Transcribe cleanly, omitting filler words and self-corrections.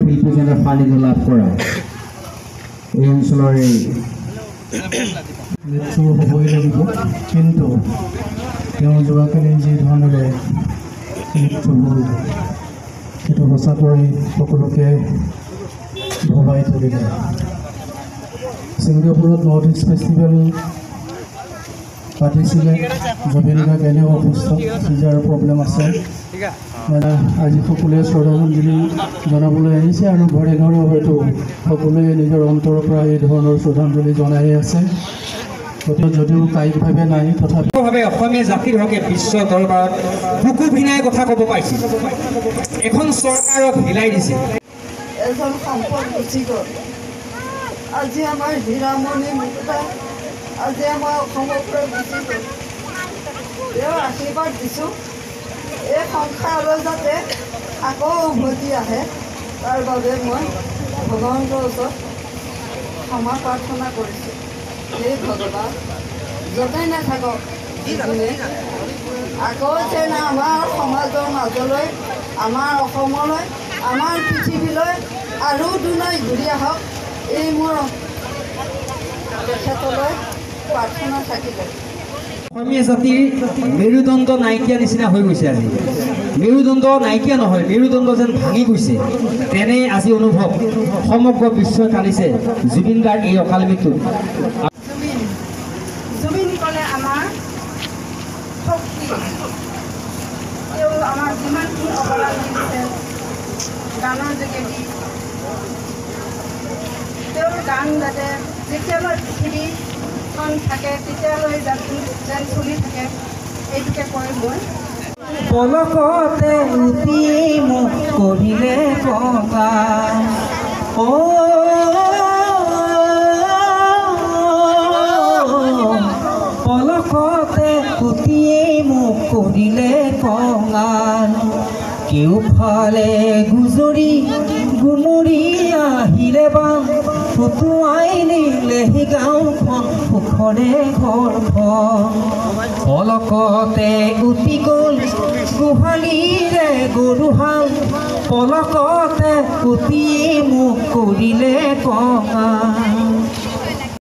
শিল্পীজনে সান্নিধ্য লাভ কৰা এই অঞ্চলৰে মৃত্যু হ'বই লাগিব, কিন্তু তেওঁ যোৱাকালি যি ধৰণেৰে মৃত্যু হ'ল সেইটো সঁচাকৈ সকলোকে ভবাই তুলিলে। ছিংগাপুৰত নৰ্থ ইষ্ট ফেষ্টিভেল পাতিছিলে, জুবিন গাৰ্গ এনেও অসুস্থ, চিজাৰ প্ৰব্লেম আছে। আজি সকলোৱে শ্ৰদ্ধাঞ্জলি জনাবলৈ আহিছে আৰু ঘৰে ঘৰে হয়তো সকলোৱে নিজৰ অন্তৰৰ পৰা এই ধৰণৰ শ্ৰদ্ধাঞ্জলি জনাই আছে। যদিও কায়িকভাৱে নাই, তথাপিভাৱে অসমীয়া জাতিৰ হকে বিশ্ব দৰবাৰত বুকু ভিনাই কথা ক'ব পাইছে। এখন চৰকাৰক হিলাই দিছে। এজন সম্পদ গুচি গ'ল। আজি আমাৰ হীৰামণি মুকুতা আজি আমাৰ অসমৰ পৰা গুচি গ'ল। তেওঁৰ আশীৰ্বাদ দিছোঁ এই সংসাৰলৈ যাতে আকৌ উভতি আহে, তাৰ বাবে মই ভগৱানৰ ওচৰত ক্ষমা প্ৰাৰ্থনা কৰিছোঁ। সেই ভগৱান য'তেই নাথাকক আকৌ যেন আমাৰ সমাজৰ মাজলৈ, আমাৰ অসমলৈ, আমাৰ পৃথিৱীলৈ আৰু দুনাই ঘূৰি আহক, এই মোৰ তেখেতলৈ প্ৰাৰ্থনা থাকিলে। অসমীয়া জাতিৰ মেৰুদণ্ড নাইকিয়া নিচিনা হৈ গৈছে। আজি মেৰুদণ্ড নাইকিয়া নহয়, মেৰুদণ্ড যেন ভাঙি গৈছে, তেনে আজি অনুভৱ সমগ্ৰ বিশ্বই কান্দিছে জুবিন গাৰ্গ এই অকাল মৃত্যুত। জুবিন ক'লে আমাৰ শক্তি, তেওঁ আমাৰ যিমানখিনি অৱদান দিছে গানৰ যোগেদি, তেওঁৰ গান যাতে যেতিয়ালৈ পৃথিৱীখন থাকে তেতিয়ালৈ যেন চলি থাকে, এইটোকে কৈ মই পলকতে উঠি মোক কৰিলে ককা পলকতে উঠিয়েই মোক কৰিলে কঙাল, কেওফালে গুজৰি গুমৰি আহিলে বা ফুটুৱাই নিলেহি গাঁওখন সুখৰে ঘৰখন। পলকতে উটি গ'ল গোহালিৰে গৰুহাল, পলকতে উঠিয়েই মোক কৰিলে কঙাল।